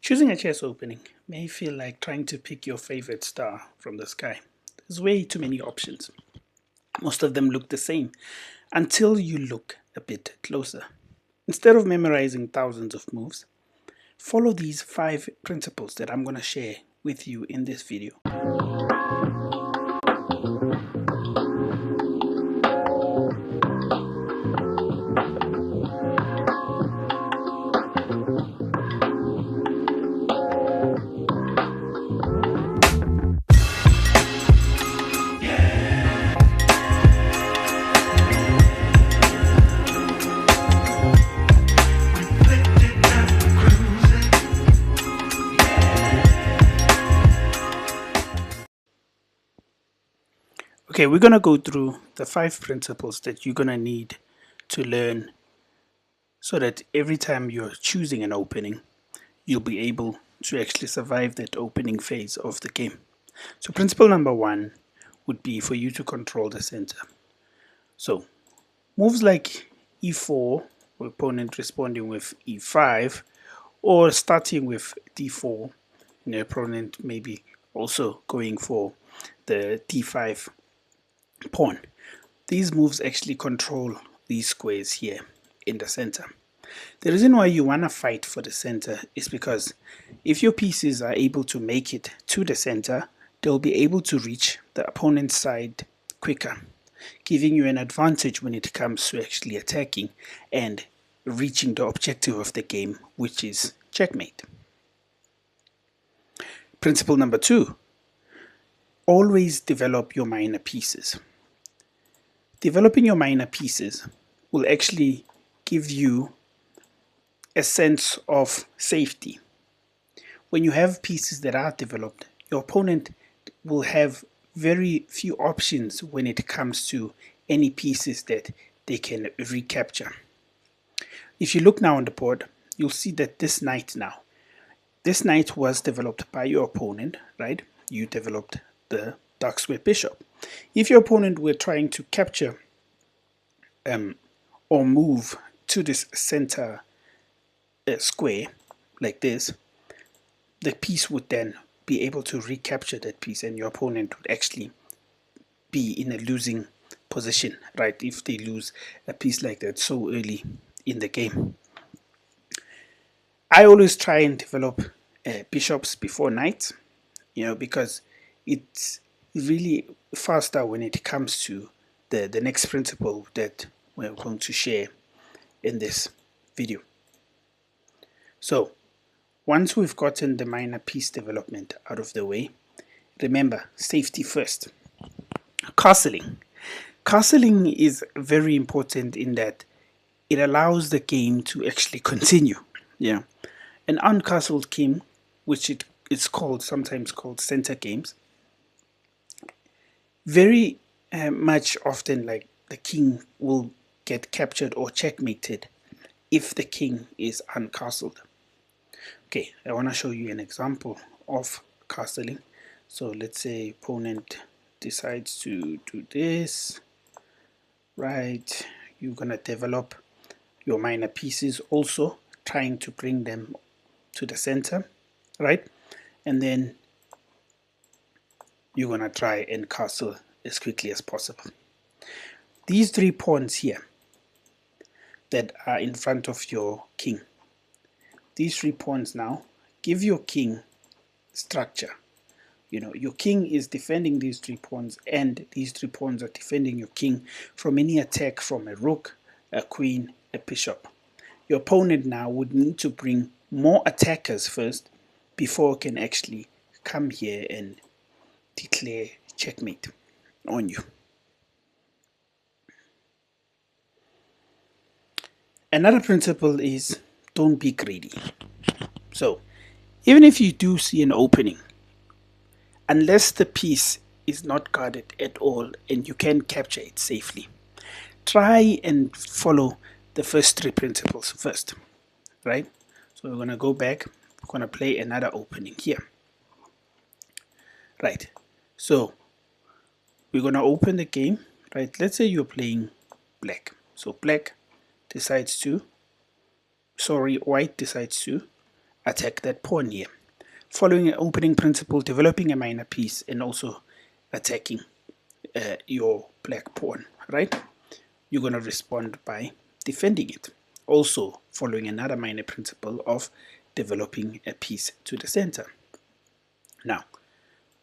Choosing a chess opening may feel like trying to pick your favorite star from the sky. There's way too many options. Most of them look the same until you look a bit closer. Instead of memorizing thousands of moves, follow these 5 principles that I'm going to share with you in this video. Okay, we're going to go through the 5 principles that you're going to need to learn so that every time you're choosing an opening, you'll be able to actually survive that opening phase of the game. So principle number 1 would be for you to control the center. So moves like e4, opponent responding with e5, or starting with d4, opponent maybe also going for the d5 pawn. These moves actually control these squares here in the center. The reason why you want to fight for the center is because if your pieces are able to make it to the center, they'll be able to reach the opponent's side quicker, giving you an advantage when it comes to actually attacking and reaching the objective of the game, which is checkmate. Principle number 2, always develop your minor pieces. Developing your minor pieces will actually give you a sense of safety. When you have pieces that are developed, your opponent will have very few options when it comes to any pieces that they can recapture. If you look now on the board, you'll see that this knight was developed by your opponent, right? You developed the dark square bishop. If your opponent were trying to capture or move to this center square like this, the piece would then be able to recapture that piece, and your opponent would actually be in a losing position, right? If they lose a piece like that so early in the game. I always try and develop bishops before knights, because it's really faster when it comes to the next principle that we're going to share in this video. So once we've gotten the minor piece development out of the way, remember, safety first. Castling. Castling is very important in that it allows the game to actually continue. Yeah, an uncastled king, which it's sometimes called center games, very much often like the king will get captured or checkmated if the king is uncastled. Okay, I want to show you an example of castling. So let's say opponent decides to do this, right? You're gonna develop your minor pieces also, trying to bring them to the center, right? And then you're gonna try and castle as quickly as possible. These 3 pawns here that are in front of your king, these 3 pawns now give your king structure. Your king is defending these 3 pawns, and these 3 pawns are defending your king from any attack from a rook, a queen, a bishop. Your opponent now would need to bring more attackers first before it can actually come here and declare checkmate on you. Another principle is don't be greedy. So even if you do see an opening, unless the piece is not guarded at all and you can capture it safely, try and follow the first 3 principles first, right? So we're going to go back, we're going to play another opening here, right? So we're going to open the game, right? Let's say you're playing black. So white decides to attack that pawn here. Following an opening principle, developing a minor piece, and also attacking your black pawn, right? You're going to respond by defending it. Also following another minor principle of developing a piece to the center. Now,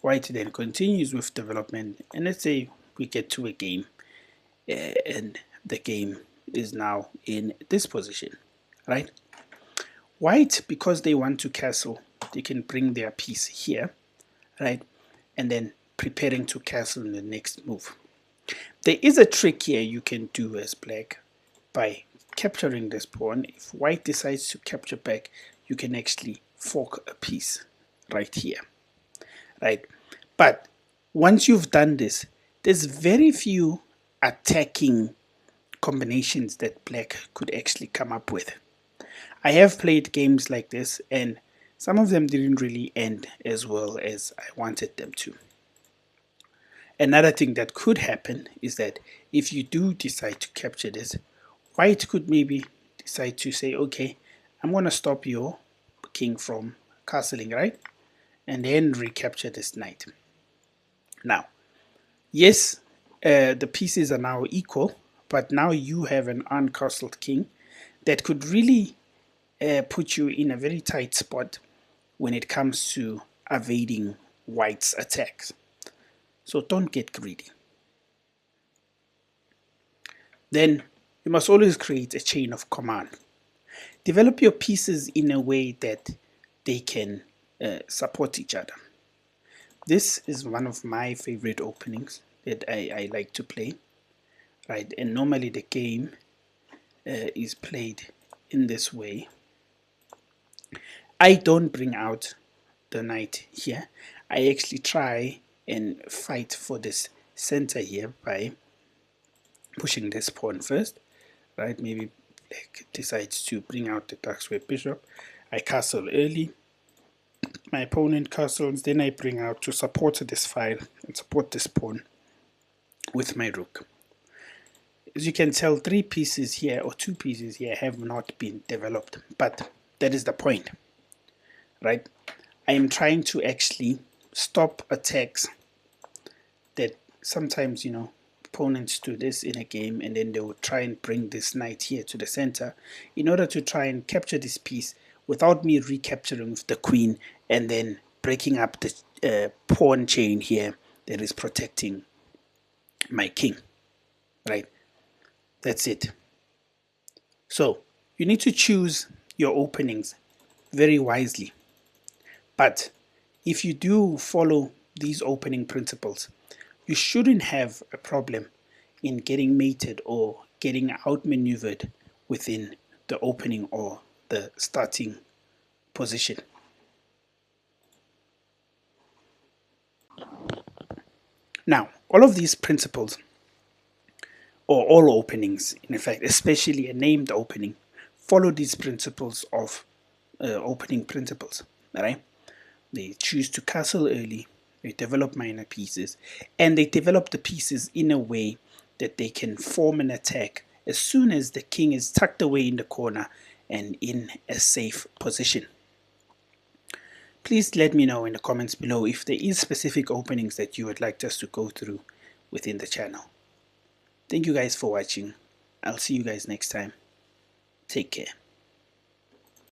white then continues with development, and let's say we get to a game, and the game is now in this position, right? White, because they want to castle, they can bring their piece here, right? And then preparing to castle in the next move. There is a trick here you can do as black by capturing this pawn. If white decides to capture back, you can actually fork a piece right here, right? But once you've done this, there's very few attacking combinations that black could actually come up with. I have played games like this, and some of them didn't really end as well as I wanted them to. Another thing that could happen is that if you do decide to capture this, white could maybe decide to say, okay, I'm going to stop your king from castling, right? And then recapture this knight. Now, yes, the pieces are now equal, but now you have an uncastled king that could really put you in a very tight spot when it comes to evading white's attacks. So don't get greedy. Then you must always create a chain of command. Develop your pieces in a way that they can support each other. This is one of my favorite openings that I like to play, right? And normally the game is played in this way. I don't bring out the knight here. I actually try and fight for this center here by pushing this pawn first, right? Maybe black decides to bring out the dark square bishop. I castle early. My opponent castles, then I bring out to support this file and support this pawn with my rook. As you can tell, 3 pieces here or 2 pieces here have not been developed, but that is the point, right? I am trying to actually stop attacks that sometimes, you know, opponents do this in a game, and then they will try and bring this knight here to the center in order to try and capture this piece without me recapturing with the queen and then breaking up the pawn chain here that is protecting my king, right? That's it. So you need to choose your openings very wisely. But if you do follow these opening principles, you shouldn't have a problem in getting mated or getting outmaneuvered within the opening or the starting position. Now, all of these principles, or all openings, in effect, especially a named opening, follow these principles of opening principles, right? They choose to castle early, they develop minor pieces, and they develop the pieces in a way that they can form an attack as soon as the king is tucked away in the corner and in a safe position. Please let me know in the comments below if there is specific openings that you would like us to go through within the channel. Thank you guys for watching. I'll see you guys next time. Take care.